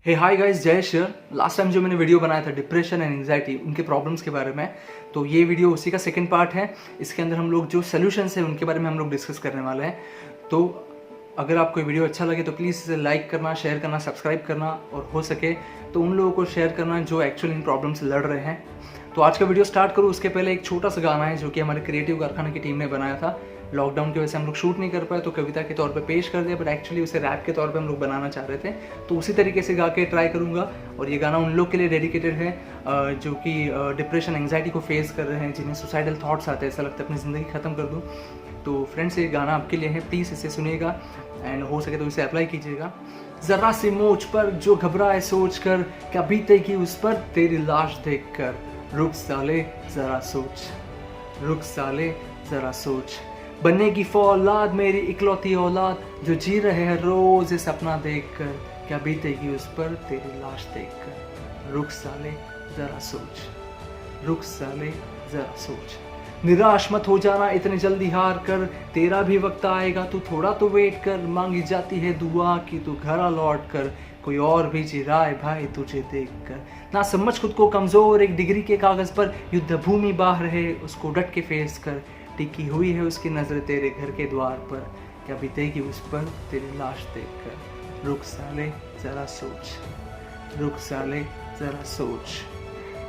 हे hi guys, जय Shri. Last time जो मैंने वीडियो बनाया था डिप्रेशन एंड एंग्जाइटी उनके प्रॉब्लम्स के बारे में, तो ये वीडियो उसी का सेकंड पार्ट है। इसके अंदर हम लोग जो सोल्यूशंस हैं उनके बारे में हम लोग डिस्कस करने वाले हैं। तो अगर आपको वीडियो अच्छा लगे तो प्लीज़ इसे लाइक करना, शेयर करना, सब्सक्राइब करना और हो सके तो उन लोगों को शेयर करना जो एक्चुअली इन प्रॉब्लम से लड़ रहे हैं। तो आज का वीडियो स्टार्ट करूँ उसके पहले एक छोटा सा गाना है जो कि हमारे क्रिएटिव कारखाना की टीम ने बनाया था। लॉकडाउन की वजह से हम लोग शूट नहीं कर पाए तो कविता के तौर पे पेश कर दिया, बट एक्चुअली उसे रैप के तौर पे हम लोग बनाना चाह रहे थे, तो उसी तरीके से गा के ट्राई करूँगा। और ये गाना उन लोग के लिए डेडिकेटेड है जो कि डिप्रेशन एंग्जाइटी को फेस कर रहे हैं, जिन्हें सुसाइडल थॉट्स आते हैं, ऐसा लगता है अपनी ज़िंदगी ख़त्म कर दूँ। तो फ्रेंड्स, ये गाना आपके लिए है, प्लीज़ इसे सुनिएगा एंड हो सके तो इसे अप्लाई कीजिएगा। ज़रा सी मोच पर जो घबराए सोच कर, क्या बीतेगी उस पर तेरी लाश देख कर। रुक साले ज़रा सोच, रुक साले ज़रा सोच, बनेगी फौलाद मेरी इकलौती औलाद, जो जी रहे हैं रोज ये सपना देख कर, क्या बीतेगी उस पर तेरी लाश देख कर। रुक साले ज़रा सोच, रुक साले ज़रा सोच, निराश मत हो जाना इतने जल्दी हार कर, तेरा भी वक्त आएगा तू थोड़ा तो वेट कर। मांगी जाती है दुआ कि तू घर लौट कर, कोई और भी जी रहा है भाई तुझे देख कर। ना समझ खुद को कमज़ोर, एक डिग्री के कागज़ पर युद्ध भूमि बाहर है, उसको डट के फेस कर। टिकी हुई है उसकी नज़र तेरे घर के द्वार पर, क्या बीतेगी उस पर तेरी लाश देख कर। रुक साले ज़रा सोच, रुक साले ज़रा सोच,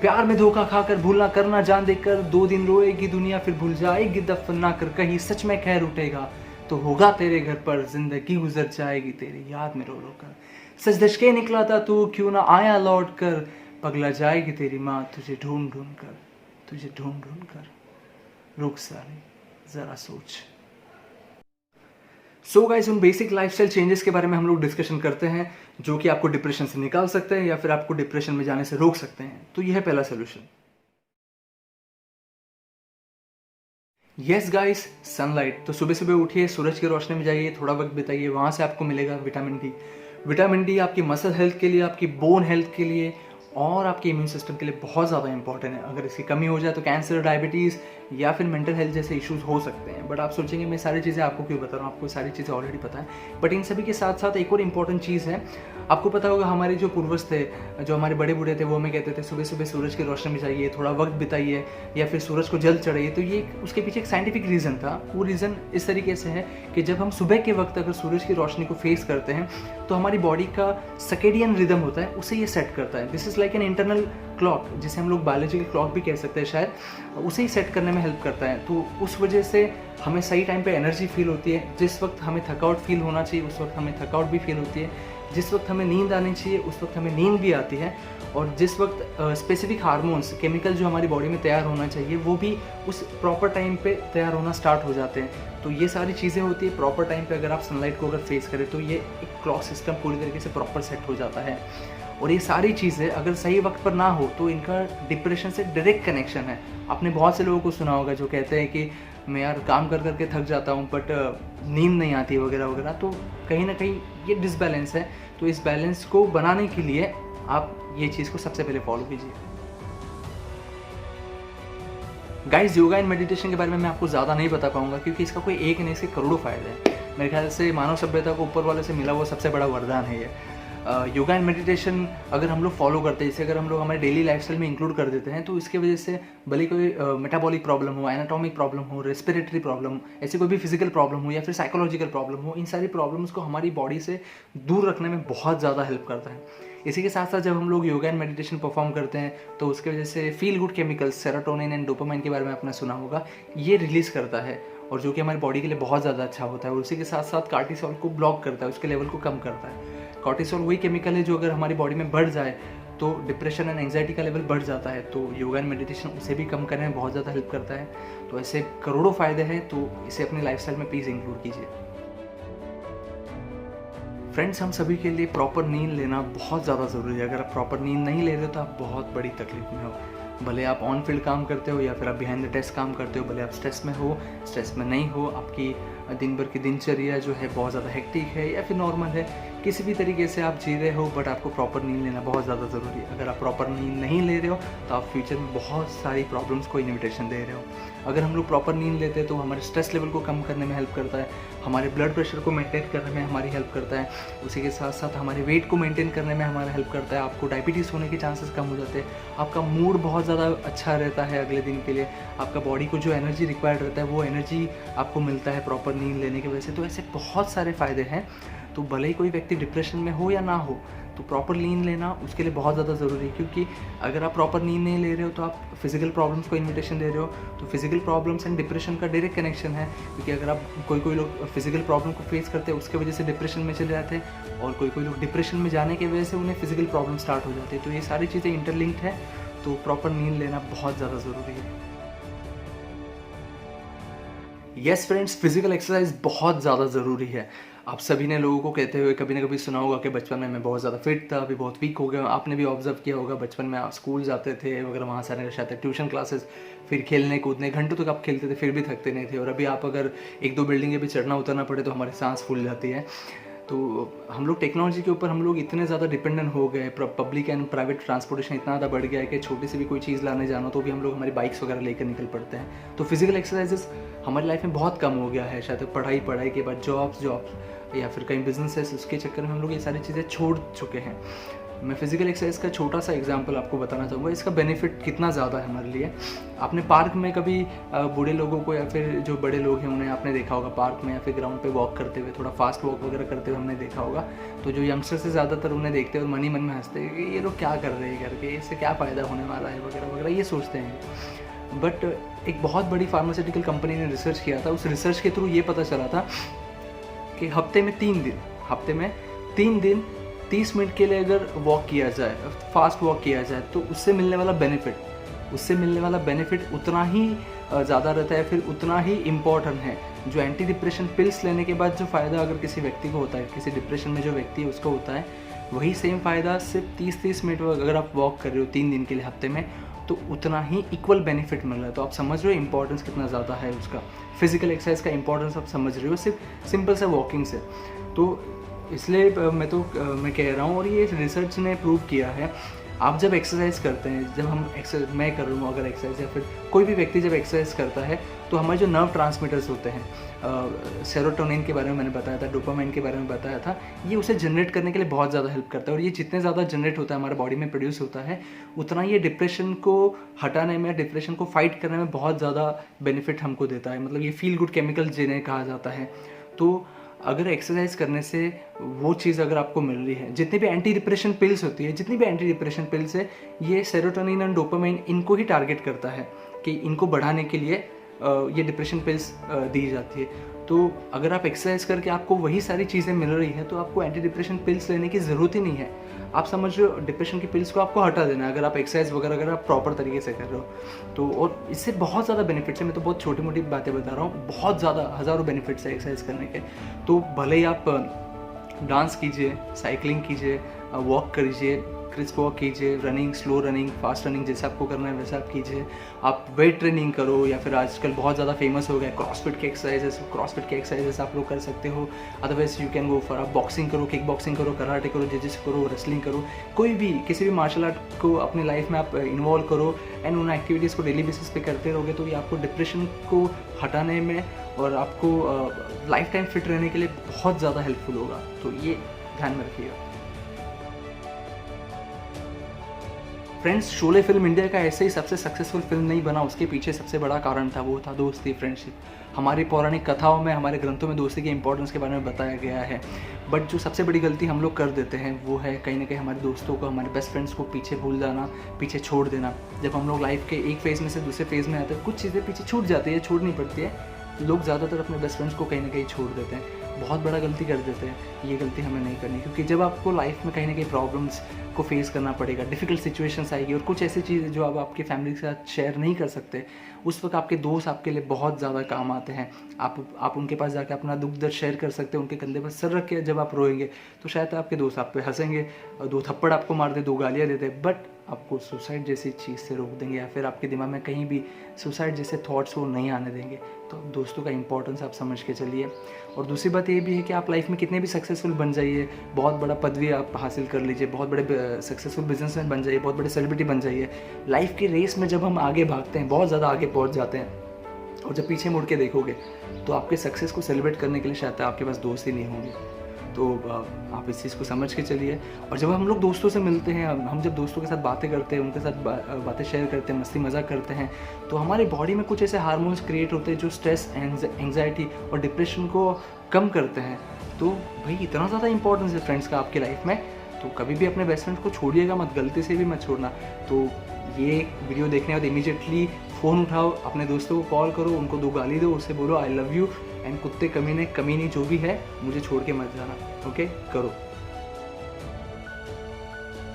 प्यार में धोखा खाकर भूलना करना जान देकर, 2 दिन रोएगी दुनिया फिर भूल जाएगी दफन ना कर। कहीं सच में खैर उठेगा तो होगा तेरे घर पर, जिंदगी गुजर जाएगी तेरी याद में रो रो कर। सच धज के निकला था तू क्यों ना आया लौट कर, पगला जाएगी तेरी माँ तुझे ढूंढ ढूंढ कर, तुझे ढूंढ ढूंढ कर। रुक साले ज़रा सोच। सो गाइस, उन बेसिक लाइफस्टाइल चेंजेस के बारे में हम लोग डिस्कशन करते हैं जो कि आपको डिप्रेशन से निकाल सकते हैं या फिर आपको डिप्रेशन में जाने से रोक सकते हैं। तो यह है पहला सोल्यूशन। Yes guys, sunlight. तो सुबह सुबह उठिए, सूरज की रोशनी में जाइए, थोड़ा वक्त बिताइए, वहाँ से आपको मिलेगा विटामिन डी। विटामिन डी आपकी मसल हेल्थ के लिए, आपकी बोन हेल्थ के लिए और आपके इम्यून सिस्टम के लिए बहुत ज़्यादा इंपॉर्टेंट है। अगर इसकी कमी हो जाए तो कैंसर, डायबिटीज़ या फिर मेंटल हेल्थ जैसे इश्यूज हो सकते हैं। बट आप सोचेंगे मैं सारी चीज़ें आपको क्यों बता रहा हूँ, आपको सारी चीज़ें ऑलरेडी पता है। बट इन सभी के साथ साथ एक और इम्पॉर्टेंट चीज़ है। आपको पता होगा हमारे जो पूर्वज थे, जो हमारे बड़े बूढ़े थे, वो हमें कहते थे सुबह सुबह सूरज की रोशनी में जाइए, थोड़ा वक्त बिताइए या फिर सूरज को जल चढ़ाइए। तो ये उसके पीछे एक साइंटिफिक रीज़न था। वो रीज़न इस तरीके से है कि जब हम सुबह के वक्त अगर सूरज की रोशनी को फेस करते हैं तो हमारी बॉडी का सर्केडियन रिदम होता है, उसे ये सेट करता है। This is like an internal clock, जिसे हम लोग बायोलॉजिकल क्लॉक भी कह सकते हैं शायद, उसे ही सेट करने में हेल्प करता है। तो उस वजह से हमें सही टाइम पे एनर्जी फील होती है। जिस वक्त हमें थकावट फील होना चाहिए उस वक्त हमें थकावट भी फील होती है। जिस वक्त हमें नींद आनी चाहिए उस वक्त हमें नींद भी आती है। और जिस वक्त स्पेसिफिक हार्मोन्स, केमिकल जो हमारी बॉडी में तैयार होना चाहिए वो भी उस प्रॉपर टाइम पे तैयार होना स्टार्ट हो जाते हैं। तो ये सारी चीज़ें होती है प्रॉपर टाइम पे। अगर आप सनलाइट को अगर फेस करें तो ये एक क्लॉक सिस्टम पूरी तरीके से प्रॉपर सेट हो जाता है। और ये सारी चीज़ें अगर सही वक्त पर ना हो तो इनका डिप्रेशन से डायरेक्ट कनेक्शन है। आपने बहुत से लोगों को सुना होगा जो कहते हैं कि मैं यार काम कर करके थक जाता हूँ बट नींद नहीं आती वगैरह वगैरह। तो कहीं ना कहीं ये डिसबैलेंस है। तो इस बैलेंस को बनाने के लिए आप ये चीज़ को सबसे पहले फॉलो कीजिए। गाइस, योगा एंड मेडिटेशन के बारे में मैं आपको ज़्यादा नहीं बता पाऊंगा क्योंकि इसका कोई एक नहीं, इसके करोड़ों फायदे हैं। मेरे ख्याल से मानव सभ्यता को ऊपर वाले से मिला हुआ सबसे बड़ा वरदान है ये। योगा एंड मेडिटेशन अगर हम लोग फॉलो करते हैं, इसे अगर हम लोग हमारे डेली लाइफस्टाइल में इंक्लूड कर देते हैं तो इसकी वजह से भले कोई मेटाबॉलिक प्रॉब्लम हो, एनाटॉमिक प्रॉब्लम हो, रेस्पिरेटरी प्रॉब्लम, ऐसी कोई भी फिजिकल प्रॉब्लम हो या फिर साइकोलॉजिकल प्रॉब्लम हो, इन सारी प्रॉब्लम्स को हमारी बॉडी से दूर रखने में बहुत ज़्यादा हेल्प करता है। इसी के साथ साथ जब हम लोग योगा एंड मेडिटेशन परफॉर्म करते हैं तो उसकी वजह से feel good chemicals, serotonin and dopamine के बारे में आपने सुना होगा, ये रिलीज़ करता है और जो कि हमारी बॉडी के लिए बहुत ज़्यादा अच्छा होता है। और उसी के साथ साथ कार्टिसोल को ब्लॉक करता है, उसके लेवल को कम करता है। कार्टिसोल वही केमिकल है जो अगर हमारी बॉडी में बढ़ जाए तो डिप्रेशन एंड एंग्जाइटी का लेवल बढ़ जाता है। तो योगा एंड मेडिटेशन उसे भी कम करने में बहुत ज़्यादा हेल्प करता है। तो ऐसे करोड़ों फ़ायदे हैं, तो इसे अपनी लाइफस्टाइल में प्लीज़ इंक्लूड कीजिए। फ्रेंड्स, हम सभी के लिए प्रॉपर नींद लेना बहुत ज़्यादा ज़रूरी है। अगर आप प्रॉपर नींद नहीं ले रहे हो तो आप बहुत बड़ी तकलीफ में हो। भले आप ऑन फील्ड काम करते हो या फिर आप बिहाइंड द डेस्क काम करते हो, भले आप स्ट्रेस में हो, स्ट्रेस में नहीं हो, आपकी दिन भर की दिनचर्या जो है बहुत ज़्यादा हेक्टिक है या फिर नॉर्मल है, किसी भी तरीके से आप जी रहे हो, बट आपको प्रॉपर नींद लेना बहुत ज़्यादा ज़रूरी है। अगर आप प्रॉपर नींद नहीं ले रहे हो तो आप फ्यूचर में बहुत सारी प्रॉब्लम्स को इन्विटेशन दे रहे हो। अगर हम लोग प्रॉपर नींद लेते हैं तो हमारे स्ट्रेस लेवल को कम करने में हेल्प करता है, हमारे ब्लड प्रेशर को मेंटेन करने में हमारी हेल्प करता है, उसी के साथ साथ हमारे वेट को मेंटेन करने में हमारा हेल्प करता है। आपको डायबिटीज़ होने के चांसेस कम हो जाते हैं, आपका मूड बहुत ज़्यादा अच्छा रहता है अगले दिन के लिए, आपका बॉडी को जो एनर्जी रिक्वायर्ड रहता है वो एनर्जी आपको मिलता है प्रॉपर नींद लेने की वजह से। तो ऐसे बहुत सारे फ़ायदे हैं। तो भले ही कोई व्यक्ति डिप्रेशन में हो या ना हो, तो प्रॉपर नींद लेना उसके लिए बहुत ज़्यादा ज़रूरी है, क्योंकि अगर आप प्रॉपर नींद नहीं ले रहे हो तो आप फिजिकल प्रॉब्लम्स को इन्विटेशन दे रहे हो। तो फिजिकल प्रॉब्लम्स एंड डिप्रेशन का डायरेक्ट कनेक्शन है, क्योंकि अगर आप कोई लोग फिजिकल प्रॉब्लम को फेस करते हैं उसके वजह से डिप्रेशन में चले जाते हैं, और कोई लोग डिप्रेशन में जाने की वजह से उन्हें फिजिकल प्रॉब्लम स्टार्ट हो जाती है। तो ये सारी चीज़ें इंटरलिंक्ड है, तो प्रॉपर नींद लेना बहुत ज़्यादा ज़रूरी है। यस फ्रेंड्स, फिजिकल एक्सरसाइज बहुत ज़्यादा ज़रूरी है। आप सभी ने लोगों को कहते हुए कभी ना कभी सुना होगा कि बचपन में मैं बहुत ज़्यादा फिट था, अभी बहुत वीक हो गया। आपने भी ऑब्जर्व किया होगा, बचपन में आप स्कूल जाते थे वगैरह, वहाँ से आने के साथ ट्यूशन क्लासेस, फिर खेलने कूदने घंटों तक आप खेलते थे, फिर भी थकते नहीं थे। और अभी आप अगर 1-2 बिल्डिंगें भी चढ़ना उतरना पड़े तो हमारी सांस फूल जाती है। तो हम लोग टेक्नोलॉजी के ऊपर हम लोग इतने ज़्यादा डिपेंडेंट हो गए, पब्लिक एंड प्राइवेट ट्रांसपोर्टेशन इतना ज़्यादा बढ़ गया है कि छोटी सी भी कोई चीज़ लाने जाना तो भी हम लोग हमारी बाइक्स वगैरह लेकर निकल पड़ते हैं। तो फिजिकल एक्सरसाइजेस हमारी लाइफ में बहुत कम हो गया है। शायद पढ़ाई के बाद जॉब्स या फिर कहीं बिजनेसेस, उसके चक्कर में हम लोग ये सारी चीज़ें छोड़ चुके हैं। मैं फिजिकल एक्सरसाइज का छोटा सा एग्जांपल आपको बताना चाहूँगा, इसका बेनिफिट कितना ज़्यादा है हमारे लिए। आपने पार्क में कभी बूढ़े लोगों को या फिर जो बड़े लोग हैं उन्हें आपने देखा होगा पार्क में या फिर ग्राउंड पे वॉक करते हुए, थोड़ा फास्ट वॉक वगैरह करते हुए हमने देखा होगा। तो जो यंगस्टर से ज़्यादातर उन्हें देखते हैं और मन ही मन में हंसते हैं कि ये लोग क्या कर रहे हैं करके, इससे क्या फ़ायदा होने वाला है वगैरह वगैरह, ये सोचते हैं। बट एक बहुत बड़ी फार्मास्यूटिकल कंपनी ने रिसर्च किया था, उस रिसर्च के थ्रू ये पता चला था कि हफ्ते में 3 दिन 30 मिनट के लिए अगर वॉक किया जाए, फास्ट वॉक किया जाए, तो उससे मिलने वाला बेनिफिट उतना ही ज़्यादा रहता है, फिर उतना ही इम्पॉर्टेंट है। जो एंटी डिप्रेशन पिल्स लेने के बाद जो फ़ायदा अगर किसी व्यक्ति को होता है, किसी डिप्रेशन में जो व्यक्ति है उसको होता है, वही सेम फ़ायदा सिर्फ 30 मिनट अगर आप वॉक कर रहे हो 3 दिन के लिए हफ्ते में, तो उतना ही इक्वल बेनिफिट मिल रहा है। तो आप समझ रहे हो इंपॉर्टेंस कितना ज़्यादा है उसका। फिजिकल एक्सरसाइज का इंपॉर्टेंस आप समझ रहे हो सिर्फ सिंपल से वॉकिंग से। तो इसलिए मैं कह रहा हूँ, और ये रिसर्च ने प्रूव किया है, आप जब एक्सरसाइज करते हैं, जब हम मैं कर रहा हूँ अगर एक्सरसाइज, या फिर कोई भी व्यक्ति जब एक्सरसाइज करता है, तो हमारे जो नर्व ट्रांसमीटर्स होते हैं, सेरोटोनिन के बारे में मैंने बताया था, डोपामाइन के बारे में बताया था, ये उसे जनरेट करने के लिए बहुत ज़्यादा हेल्प करता है। और ये जितने ज़्यादा जनरेट होता है हमारे बॉडी में प्रोड्यूस होता है, उतना ये डिप्रेशन को हटाने में, डिप्रेशन को फाइट करने में बहुत ज़्यादा बेनिफिट हमको देता है। मतलब ये फील गुड केमिकल जिन्हें कहा जाता है। तो अगर एक्सरसाइज करने से वो चीज़ अगर आपको मिल रही है, जितनी भी एंटी डिप्रेशन पिल्स है, ये सेरोटोनिन और डोपामाइन इनको ही टारगेट करता है कि इनको बढ़ाने के लिए ये डिप्रेशन पिल्स दी जाती है। तो अगर आप एक्सरसाइज करके आपको वही सारी चीज़ें मिल रही है, तो आपको एंटी डिप्रेशन पिल्स लेने की ज़रूरत ही नहीं है। आप समझ रहे हो, डिप्रेशन की पिल्स को आपको हटा देना है अगर आप एक्सरसाइज वगैरह अगर आप प्रॉपर तरीके से कर रहे हो तो। और इससे बहुत ज़्यादा बेनिफिट्स है, मैं तो बहुत छोटी मोटी बातें बता रहा हूँ, बहुत ज़्यादा हज़ारों बेनिफिट्स है एक्सरसाइज करने के। तो भले ही आप डांस कीजिए, साइकिलिंग कीजिए, वॉक कीजिए, क्रिस्प वॉक कीजिए, running, slow running, fast running, जैसे आपको करना है वैसे आप कीजिए। आप वेट ट्रेनिंग करो, या फिर आजकल बहुत ज़्यादा फेमस हो गया क्रॉसफिट के एक्सरसाइजेस आप लोग कर सकते हो। Otherwise you can go for आप बॉक्सिंग करो, किक बॉक्सिंग करो, कराटे करो, जिजित्सु करो, रेसलिंग करो, कोई भी किसी भी मार्शल आर्ट को अपनी लाइफ में आप इन्वॉल्व करो एंड उन एक्टिविटीज़ को डेली बेसिस पे करते रहोगे, तो ये आपको डिप्रेशन को हटाने में और आपको लाइफ टाइम फिट रहने के लिए बहुत ज़्यादा हेल्पफुल होगा। तो ये ध्यान में रखिएगा। फ्रेंड्स, शोले फिल्म इंडिया का ऐसे ही सबसे सक्सेसफुल फिल्म नहीं बना, उसके पीछे सबसे बड़ा कारण था, वो था दोस्ती, फ्रेंडशिप। हमारी पौराणिक कथाओं में, हमारे ग्रंथों में दोस्ती के इंपॉर्टेंस के बारे में बताया गया है। बट जो सबसे बड़ी गलती हम लोग कर देते हैं वो है कहीं ना कहीं हमारे दोस्तों को, हमारे बेस्ट फ्रेंड्स को पीछे भूल जाना, पीछे छोड़ देना। जब हम लोग लाइफ के एक फेज़ में से दूसरे फेज़ में आते हैं, कुछ चीज़ें पीछे छूट जाती है, छोड़नी पड़ती है। लोग ज़्यादातर अपने बेस्ट फ्रेंड्स को कहीं ना कहीं छोड़ देते हैं, बहुत बड़ा गलती कर देते हैं। ये गलती हमें नहीं करनी, क्योंकि जब आपको लाइफ में कहीं ना कहीं प्रॉब्लम्स को फेस करना पड़ेगा, डिफ़िकल्ट सिचुएशंस आएगी और कुछ ऐसी चीज़ें जो आप आपके फैमिली के साथ शेयर नहीं कर सकते, उस वक्त आपके दोस्त आपके लिए बहुत ज़्यादा काम आते हैं। आप उनके पास जाकर अपना दुख दर्द शेयर कर सकते हैं, उनके कंधे पर सर रख के जब आप रोएंगे तो शायद आपके दोस्त आप पे हंसेंगे, 2 थप्पड़ आपको मार दे, 2 गालियाँ दे दे, बट आपको सुसाइड जैसी चीज़ से रोक देंगे, या फिर आपके दिमाग में कहीं भी सुसाइड जैसे थॉट्स वो नहीं आने देंगे। तो दोस्तों का इंपॉर्टेंस आप समझ के चलिए। और दूसरी बात ये भी है कि आप लाइफ में कितने भी सक्सेसफुल बन जाइए, बहुत बड़ा पदवी आप हासिल कर लीजिए, बहुत बड़े सक्सेसफुल बिजनेसमैन बन जाइए, बहुत बड़े सेलिब्रिटी बन जाइए, लाइफ की रेस में जब हम आगे भागते हैं, बहुत ज़्यादा आगे पहुँच जाते हैं, और जब पीछे मुड़ के देखोगे तो आपके सक्सेस को सेलिब्रेट करने के लिए शायद आपके पास दोस्त ही नहीं होंगे। तो आप इस चीज़ को समझ के चलिए। और जब हम लोग दोस्तों से मिलते हैं, हम जब दोस्तों के साथ बातें करते हैं, उनके साथ बातें शेयर करते हैं, मस्ती मजाक करते हैं, तो हमारी बॉडी में कुछ ऐसे हार्मोन्स क्रिएट होते हैं जो स्ट्रेस, एंग्जाइटी और डिप्रेशन को कम करते हैं। तो भाई इतना ज़्यादा इंपॉर्टेंस है फ्रेंड्स का आपकी लाइफ में, तो कभी भी अपने बेस्ट फ्रेंड को छोड़िएगा मत, गलती से भी मत छोड़ना। तो ये वीडियो देखने के बाद इमीडिएटली फ़ोन उठाओ, अपने दोस्तों को कॉल करो, उनको 2 गाली दो, उससे बोलो आई लव यू एंड कुत्ते कमीने कमीनी जो भी है मुझे छोड़ के मत जाना। ओके, करो।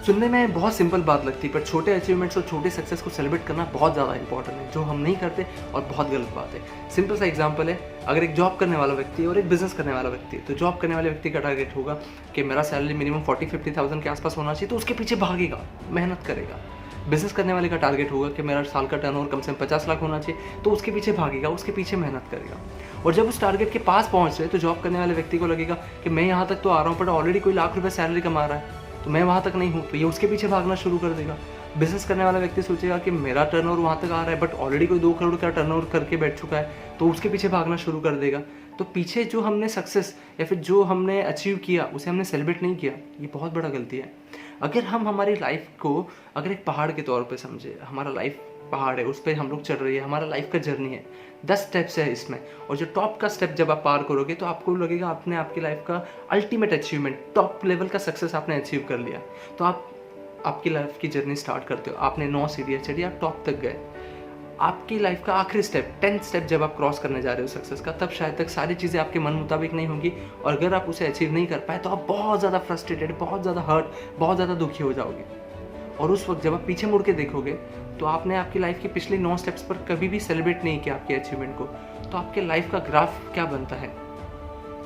सुनने में बहुत सिंपल बात लगती है, पर छोटे अचीवमेंट्स और छोटे सक्सेस को सेलिब्रेट करना बहुत ज़्यादा इंपॉर्टेंट है, जो हम नहीं करते और बहुत गलत बात है। सिंपल सा एग्जांपल है, अगर एक जॉब करने वाला व्यक्ति और एक बिजनेस करने वाला व्यक्ति है, तो जॉब करने वाले व्यक्ति का टारगेट होगा कि मेरा सैलरी मिनिमम 40-50,000 के आसपास होना चाहिए, तो उसके पीछे भागेगा, मेहनत करेगा। बिजनेस करने वाले का टारगेट होगा कि मेरा साल का टर्नओवर कम से कम 50 लाख होना चाहिए, तो उसके पीछे भागेगा, उसके पीछे मेहनत करेगा। और जब उस टारगेट के पास पहुंच रहे तो जॉब करने वाले व्यक्ति को लगेगा कि मैं यहाँ तक तो आ रहा हूँ, पर ऑलरेडी कोई लाख रुपए सैलरी कमा रहा है, तो मैं वहाँ तक नहीं हूँ, तो ये उसके पीछे भागना शुरू कर देगा। बिजनेस करने वाला व्यक्ति सोचेगा कि मेरा टर्नओवर वहाँ तक आ रहा है, बट ऑलरेडी कोई 2 करोड़ का टर्नओवर करके बैठ चुका है, तो उसके पीछे भागना शुरू कर देगा। तो पीछे जो हमने सक्सेस या फिर जो हमने अचीव किया उसे हमने सेलिब्रेट नहीं किया, ये बहुत बड़ा गलती है। अगर हम हमारी लाइफ को अगर एक पहाड़ के तौर पे समझे, हमारा लाइफ पहाड़ है, उस पर हम लोग चढ़ रही है, हमारा लाइफ का जर्नी है, 10 स्टेप्स है इसमें, और जो टॉप का स्टेप जब आप पार करोगे तो आपको लगेगा आपने आपकी लाइफ का अल्टीमेट अचीवमेंट, टॉप लेवल का सक्सेस आपने अचीव कर लिया। तो आप आपकी लाइफ की जर्नी स्टार्ट करते हो, आपने 9 सीढ़ियाँ चढ़ी, आप टॉप तक गए। आपकी लाइफ का आखिरी स्टेप, 10th स्टेप जब आप क्रॉस करने जा रहे हो सक्सेस का, तब शायद तक सारी चीज़ें आपके मन मुताबिक नहीं होंगी, और अगर आप उसे अचीव नहीं कर पाए तो आप बहुत ज़्यादा फ्रस्ट्रेटेड, बहुत ज़्यादा हर्ट, बहुत ज़्यादा दुखी हो जाओगे। और उस वक्त जब आप पीछे मुड़ के देखोगे तो आपने आपकी लाइफ के पिछले 9 स्टेप्स पर कभी भी सेलिब्रेट नहीं किया आपके अचीवमेंट को, तो आपके लाइफ का ग्राफ क्या बनता है?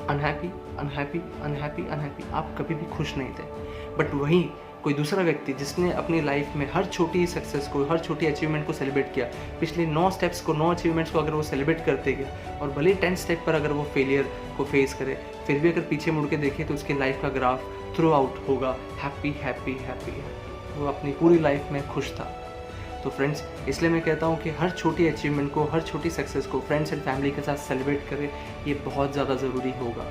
Unhappy, unhappy, unhappy, unhappy. आप कभी भी खुश नहीं थे। बट वहीं कोई दूसरा व्यक्ति जिसने अपनी लाइफ में हर छोटी सक्सेस को, हर छोटी अचीवमेंट को सेलिब्रेट किया, पिछले 9 स्टेप्स को, 9 अचीवमेंट्स को अगर वो सेलिब्रेट करते गया, और भले 10 स्टेप पर अगर वो फेलियर को फेस करे, फिर भी अगर पीछे मुड़ के देखे तो उसकी लाइफ का ग्राफ थ्रू आउट होगा हैप्पी, हैप्पी, हैप्पी। वो अपनी पूरी लाइफ में खुश था। तो फ्रेंड्स, इसलिए मैं कहता हूँ कि हर छोटी अचीवमेंट को, हर छोटी सक्सेस को फ्रेंड्स एंड फैमिली के साथ सेलिब्रेट करें, ये बहुत ज़्यादा ज़रूरी होगा।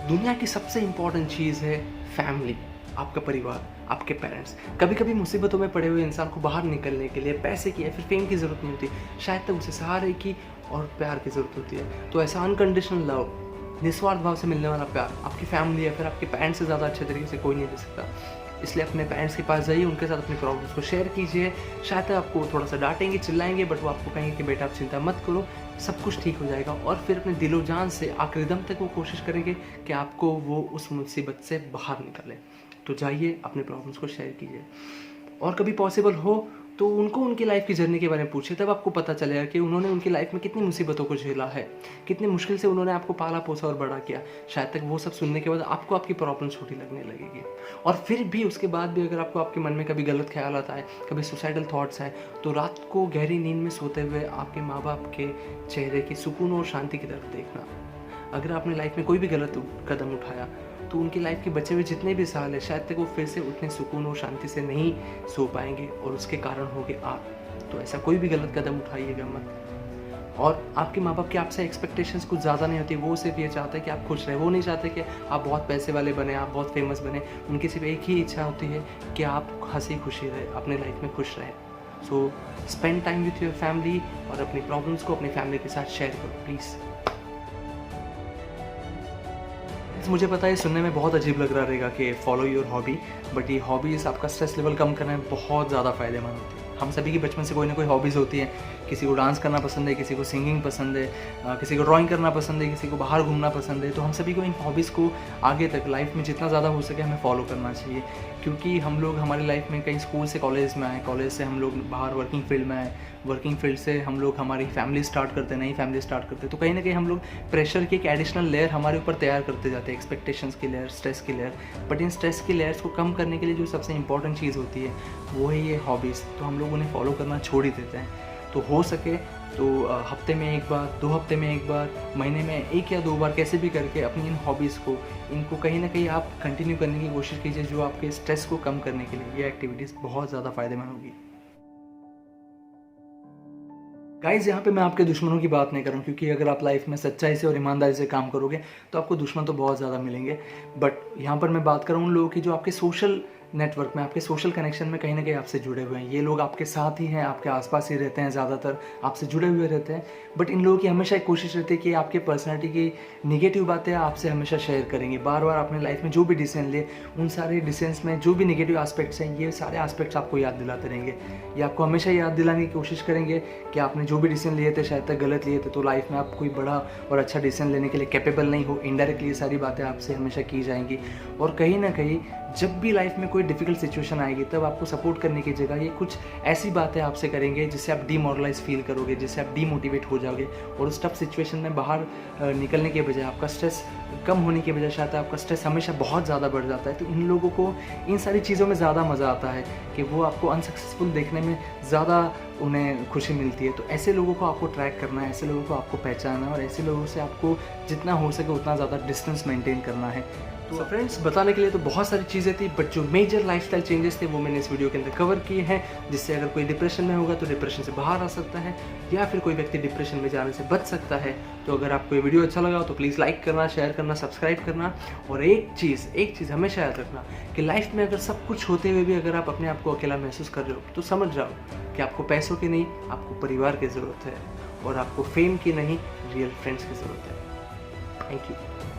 दुनिया की सबसे इम्पॉर्टेंट चीज़ है फैमिली, आपका परिवार, आपके पेरेंट्स। कभी कभी मुसीबतों में पड़े हुए इंसान को बाहर निकलने के लिए पैसे की या फिर फेम की ज़रूरत नहीं होती, शायद तक उसे सहारे की और प्यार की ज़रूरत होती है। तो ऐसा अनकंडीशनल लव, निस्वार्थ भाव से मिलने वाला प्यार आपकी फैमिली या फिर आपके पेरेंट्स से ज़्यादा अच्छे तरीके से कोई नहीं दे सकता। इसलिए अपने पेरेंट्स के पास जाइए, उनके साथ अपनी प्रॉब्लम्स को शेयर कीजिए। शायद तक आपको थोड़ा सा डांटेंगे, चिल्लाएंगे, बट वो आपको कहेंगे कि बेटा आप चिंता मत करो, सब कुछ ठीक हो जाएगा। और फिर अपने दिलो जान से आखिरी दम तक वो कोशिश करेंगे कि आपको वो उस मुसीबत से बाहर निकाले। तो जाइए, अपने प्रॉब्लम्स को शेयर कीजिए, और कभी पॉसिबल हो तो उनको उनकी लाइफ की जर्नी के बारे में पूछिए। तब आपको पता चलेगा कि उन्होंने उनकी लाइफ में कितनी मुसीबतों को झेला है, कितनी मुश्किल से उन्होंने आपको पाला पोसा और बड़ा किया। शायद तक वो सब सुनने के बाद आपको आपकी प्रॉब्लम छोटी लगने लगेगी। और फिर भी उसके बाद भी अगर आपको आपके मन में कभी गलत ख्याल आता है, कभी सुसाइडल थॉट्स आए, तो रात को गहरी नींद में सोते हुए आपके माँ बाप के चेहरे की सुकून और शांति की तरफ देखना। अगर आपने लाइफ में कोई भी गलत कदम उठाया तो उनकी लाइफ के बचे हुए जितने भी साल है, शायद तक वो फिर से उतने सुकून और शांति से नहीं सो पाएंगे, और उसके कारण होगे आप। तो ऐसा कोई भी गलत कदम उठाइएगा मत। और आपके माँ बाप की आपसे एक्सपेक्टेशंस कुछ ज़्यादा नहीं होती, वो सिर्फ ये चाहते हैं कि आप खुश रहे। वो नहीं चाहते कि आप बहुत पैसे वाले बने, आप बहुत फेमस बने। उनकी सिर्फ एक ही इच्छा होती है कि आप हंसी खुशी रहे, अपने लाइफ में खुश रहे। So spend time with your family, और अपनी प्रॉब्लम्स को अपनी फैमिली के साथ शेयर करो प्लीज़। मुझे पता है सुनने में बहुत अजीब लग रहा रहेगा कि फॉलो योर हॉबी, बट ये हॉबीज़ आपका स्ट्रेस लेवल कम करने में बहुत ज़्यादा फ़ायदेमंद होती है। हम सभी की बचपन से कोई ना कोई हॉबीज़ होती हैं किसी को डांस करना पसंद है, किसी को सिंगिंग पसंद है, किसी को ड्राइंग करना पसंद है, किसी को बाहर घूमना पसंद है। तो हम सभी को इन हॉबीज़ को आगे तक लाइफ में जितना ज़्यादा हो सके हमें फॉलो करना चाहिए, क्योंकि हम लोग हमारी लाइफ में कहीं स्कूल से कॉलेज में आए, कॉलेज से हम लोग बाहर वर्किंग फील्ड में आए, वर्किंग फील्ड से हम लोग हमारी फैमिली स्टार्ट करते हैं, नई फैमिली स्टार्ट करते हैं। तो कहीं ना कहीं हम लोग प्रेशर की एक एडिशनल लेयर हमारे ऊपर तैयार करते जाते हैं, एक्सपेक्टेशंस की लेयर, स्ट्रेस की लेयर। बट इन स्ट्रेस की लेयर्स को कम करने के लिए जो सबसे इंपॉर्टेंट चीज़ होती है वो है ये हॉबीज़। तो हम लोग उन्हें फॉलो करना छोड़ ही देते हैं। तो हो सके तो हफ्ते में एक बार, 2 हफ्ते में एक बार, महीने में 1 या 2 बार कैसे भी करके अपनी इन हॉबीज़ को, इनको कहीं ना कहीं आप कंटिन्यू करने की कोशिश कीजिए, जो आपके स्ट्रेस को कम करने के लिए ये एक्टिविटीज़ बहुत ज़्यादा फ़ायदेमंद होगी। गाइज़, यहाँ पे मैं आपके दुश्मनों की बात नहीं कर रहा हूँ, क्योंकि अगर आप लाइफ में सच्चाई से और ईमानदारी से काम करोगे तो आपको दुश्मन तो बहुत ज़्यादा मिलेंगे। बट यहाँ पर मैं बात कर रहा हूँ उन लोगों की जो आपके सोशल नेटवर्क में, आपके सोशल कनेक्शन में कहीं ना कहीं आपसे जुड़े हुए हैं। ये लोग आपके साथ ही हैं, आपके आसपास ही रहते हैं, ज़्यादातर आपसे जुड़े हुए रहते हैं। बट इन लोगों की हमेशा एक कोशिश रहती है कि आपके पर्सनैलिटी की निगेटिव बातें आपसे हमेशा शेयर करेंगे। बार बार अपने लाइफ में जो भी डिसीजन लिए, उन सारे डिसीजंस में जो भी निगेटिव एस्पेक्ट्स हैं, ये सारे एस्पेक्ट्स आपको याद दिलाते रहेंगे। ये आपको हमेशा याद दिलाने की कोशिश करेंगे कि आपने जो भी डिसीजन लिए थे शायद तक गलत लिए थे, तो लाइफ में आप कोई बड़ा और अच्छा डिसीजन लेने के लिए कैपेबल नहीं हो। इनडायरेक्टली ये सारी बातें आपसे हमेशा की जाएंगी। और कहीं ना कहीं जब भी लाइफ में कोई डिफ़िकल्ट सिचुएशन आएगी, तब आपको सपोर्ट करने की जगह ये कुछ ऐसी बातें आपसे करेंगे जिससे आप डीमोरलाइज फील करोगे, जिससे आप डीमोटिवेट हो जाओगे। और उस टफ सिचुएशन में बाहर निकलने के बजाय, आपका स्ट्रेस कम होने के बजाय शायद आपका स्ट्रेस हमेशा बहुत ज़्यादा बढ़ जाता है। तो इन लोगों को इन सारी चीज़ों में ज़्यादा मज़ा आता है कि वो आपको अनसक्सेसफुल देखने में ज़्यादा उन्हें खुशी मिलती है। तो ऐसे लोगों को आपको ट्रैक करना है, ऐसे लोगों को आपको पहचानना है, और ऐसे लोगों से आपको जितना हो सके उतना ज़्यादा डिस्टेंस मेंटेन करना है। तो फ्रेंड्स, बताने के लिए तो बहुत सारी चीज़ें थी, बट जो मेजर लाइफस्टाइल चेंजेस थे वो मैंने इस वीडियो के अंदर कवर किए हैं, जिससे अगर कोई डिप्रेशन में होगा तो डिप्रेशन से बाहर आ सकता है, या फिर कोई व्यक्ति डिप्रेशन में जाने से बच सकता है। तो अगर आपको ये वीडियो अच्छा लगा तो प्लीज़ लाइक करना, शेयर करना, सब्सक्राइब करना। और एक चीज़ हमेशा याद रखना कि लाइफ में अगर सब कुछ होते हुए भी अगर आप अपने आप को अकेला महसूस कर रहे हो, तो समझ जाओ कि आपको पैसों की नहीं, आपको परिवार की ज़रूरत है, और आपको फेम की नहीं, रियल फ्रेंड्स की ज़रूरत है। Thank you.